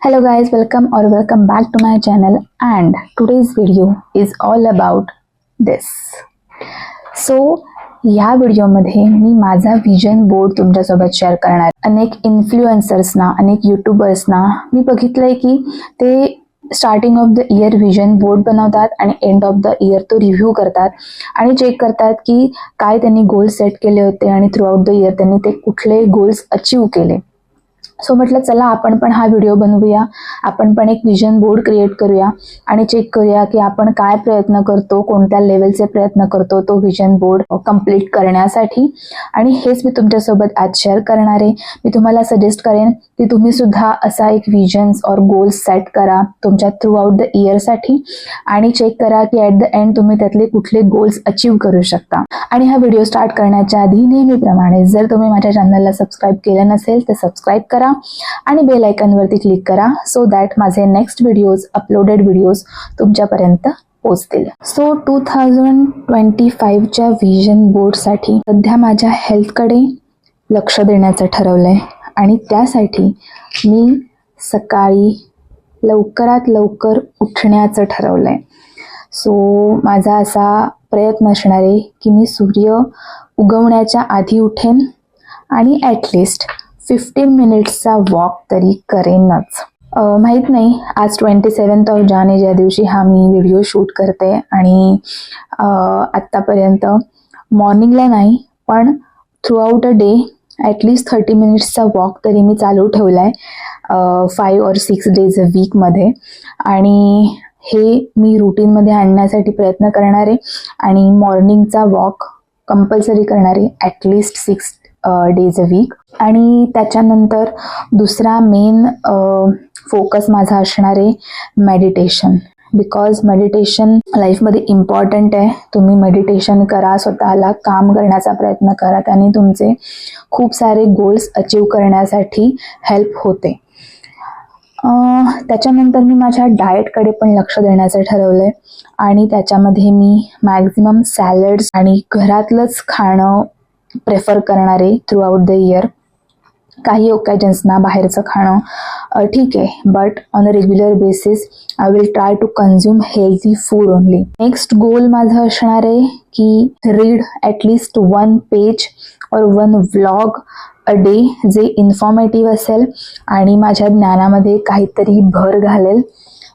Hello guys, welcome back to my channel, and today's video is all about this. So या व्हिडिओमध्ये मी माझा vision board तुमच्यासोबत share करणार. अनेक इन्फ्लुएन्सर्सना, अनेक यूट्यूबर्सना मी बघितलंय की ते starting of the year vision board बनवतात आणि एंड ऑफ द इयर तो रिव्ह्यू करतात आणि चेक करतात की काय त्यांनी गोल्स सेट केले होते आणि थ्रू आउट द इयर त्यांनी ते कुठले गोल्स अचीव केले. सो म्हटलं चला आपण पण हा व्हिडिओ बनवूया, आपण पण एक विजन बोर्ड क्रिएट करूया आणि चेक करूया की आपण काय प्रयत्न करतो, कोणत्या लेवलचे प्रयत्न करतो तो विजन बोर्ड कंप्लीट करण्यासाठी. आणि हेच मी तुमच्यासोबत आज शेअर करणार आहे. मी तुम्हाला सजेस्ट करेन की तुम्ही सुद्धा असा एक विजन्स और गोल्स सेट करा तुमच्या थ्रू आउट द इयरसाठी आणि चेक करा की ॲट द एंड तुम्ही त्यातले कुठले गोल्स अचीव करू शकता. आणि हा व्हिडिओ स्टार्ट करण्याच्या आधी नेहमीप्रमाणे जर तुम्ही माझ्या चॅनलला सबस्क्राईब केलं नसेल तर सबस्क्राईब करा आणि बेल आयकॉनवरती क्लिक करा सो दॅट माझे नेक्स्ट व्हिडिओज, अपलोडेड व्हिडिओज तुमच्यापर्यंत पोहोचतील. सो 2025च्या विजन बोर्डसाठी सध्या माझ्या हेल्थकडे लक्ष देण्याचं ठरवलंय आणि त्यासाठी मी सकाळी लवकरात लवकर उठण्याचं ठरवलंय. सो माझा असा प्रयत्न असणार आहे की मी सूर्य उगवण्याच्या आधी उठेन आणि ॲटलिस्ट 15 मिनिट्सचा वॉक तरी करेनच. माहीत नाही आज 27th ऑफ जानेवारी ज्या दिवशी हा मी व्हिडिओ शूट करते आणि आत्तापर्यंत मॉर्निंगला नाही पण throughout a day at least 30 मिनिट्सचा वॉक तरी मी चालू ठेवला आहे 5 or 6 days अ वीकमध्ये. आणि हे मी रुटीनमध्ये आणण्यासाठी प्रयत्न करणार आहे आणि मॉर्निंगचा वॉक कंपल्सरी करणार आहे ॲटलिस्ट 6 days अ वीक. आणि त्याच्यानंतर दुसरा मेन फोकस माझा असणार आहे मेडिटेशन, बिकॉज मेडिटेशन लाईफमध्ये इम्पॉर्टंट आहे. तुम्ही मेडिटेशन करा, स्वतःला काम करण्याचा प्रयत्न करा, त्याने तुमचे खूप सारे गोल्स अचीव करण्यासाठी हेल्प होते. त्याच्यानंतर मी माझ्या डाएटकडे पण लक्ष देण्याचं ठरवलं आहे आणि त्याच्यामध्ये मी मॅक्झिमम सॅलड्स आणि घरातलंच खाणं प्रेफर करणार आहे थ्रू आउट द इयर. काही ओकेजन्सना बाहेरचं खाणं ठीक आहे, but on a regular basis I will try to consume healthy food only. Next goal माझं असणार आहे की रीड ॲटलिस्ट 1 पेज और 1 व्लॉग अ डे जे इन्फॉर्मेटिव्ह असेल आणि माझ्या ज्ञानामध्ये काहीतरी भर घालेल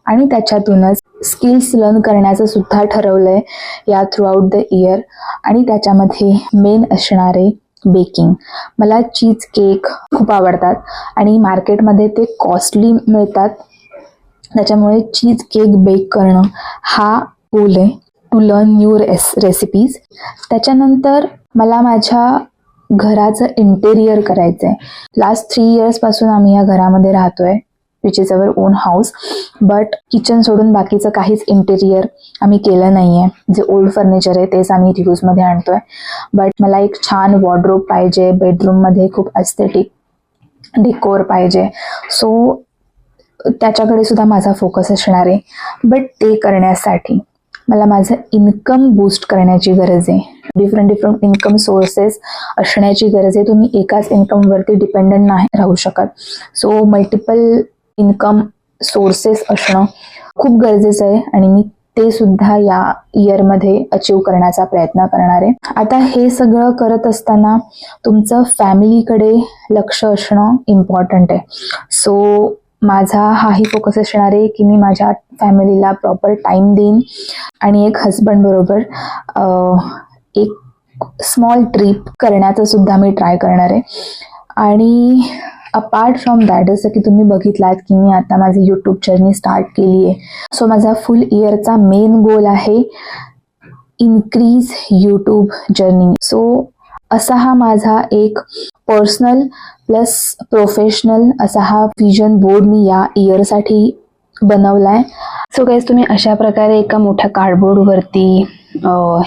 आणि त्याच्यातूनच स्किल्स लर्न करण्याचं सुद्धा ठरवलं आहे या थ्रू आउट द इयर. आणि त्याच्यामध्ये मेन असणार आहे बेकिंग. मला चीज केक खूप आवडतात आणि मार्केटमध्ये ते कॉस्टली मिळतात, त्याच्यामुळे चीज केक बेक करणं हा गोल आहे, टू लर्न न्यू रेसिपीज. त्याच्यानंतर मला माझ्या घराचं इंटेरियर करायचं आहे. लास्ट 3 yearsपासून आम्ही या घरामध्ये राहतोय, which is our own house, but kitchen सोडून बाकीचं काहीच इंटेरियर आम्ही केलं नाही आहे. जे ओल्ड फर्निचर आहे तेच आम्ही रियूजमध्ये आणतोय. बट मला एक छान वॉर्डरोब पाहिजे, बेडरूममध्ये खूप एस्थेटिक डेकोर पाहिजे. सो त्याच्याकडे सुद्धा माझा फोकस असणार आहे. बट ते करण्यासाठी मला माझं इन्कम बूस्ट करण्याची गरज आहे. डिफरंट इन्कम सोर्सेस असण्याची गरज आहे. तुम्ही एकाच इन्कमवरती डिपेंडंट नाही राहू शकत. सो मल्टिपल इन्कम सोर्सेस असणं खूप गरजेचं आहे आणि मी ते सुद्धा या इयरमध्ये अचीव करण्याचा प्रयत्न करणार आहे. आता हे सगळं करत असताना तुमचं फॅमिलीकडे लक्ष असणं इम्पॉर्टंट आहे. सो माझा हाही फोकस असणार आहे की मी माझ्या फॅमिलीला प्रॉपर टाईम देईन आणि एक हजबंड बरोबर एक स्मॉल ट्रिप करण्याचं सुद्धा मी ट्राय करणार आहे. आणि अपार्ट फ्रॉम दॅट जसं की तुम्ही बघितलात की मी आता माझी यूट्यूब जर्नी स्टार्ट केली आहे. सो माझा फुल इयरचा मेन गोल आहे इन्क्रीज यूट्यूब जर्नी. सो असा हा माझा एक पर्सनल प्लस प्रोफेशनल असा हा विजन बोर्ड मी या इयरसाठी बनवलाय. सो गाईज तुम्ही अशा प्रकारे एका मोठ्या कार्डबोर्डवरती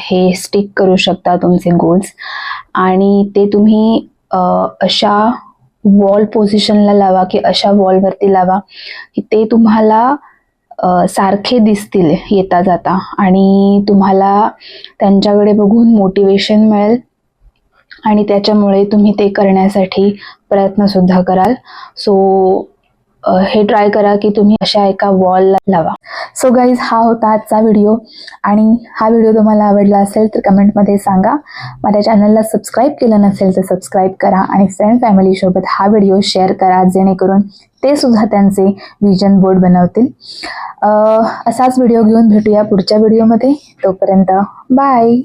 हे स्टिक करू शकता तुमचे गोल्स आणि ते तुम्ही अशा वॉल पोझिशनला लावा की अशा वॉलवरती लावा की ते तुम्हाला सारखे दिसतील येता जाता आणि तुम्हाला त्यांच्याकडे बघून मोटिवेशन मिळेल आणि त्याच्यामुळे तुम्ही ते करण्यासाठी प्रयत्न सुद्धा कराल. सो हे ट्राय करा की तुम्ही अशा एका वॉलला लावा. सो गाईज, हा होता आजचा व्हिडिओ. आणि हा व्हिडिओ तुम्हाला आवडला असेल तर कमेंटमध्ये सांगा. माझ्या चॅनलला सबस्क्राईब केलं नसेल तर सबस्क्राईब करा आणि फ्रेंड फॅमिलीसोबत हा व्हिडिओ शेअर करा, जेणेकरून ते सुद्धा त्यांचे विजन बोर्ड बनवतील. असाच व्हिडिओ घेऊन भेटूया पुढच्या व्हिडिओमध्ये. तोपर्यंत बाय.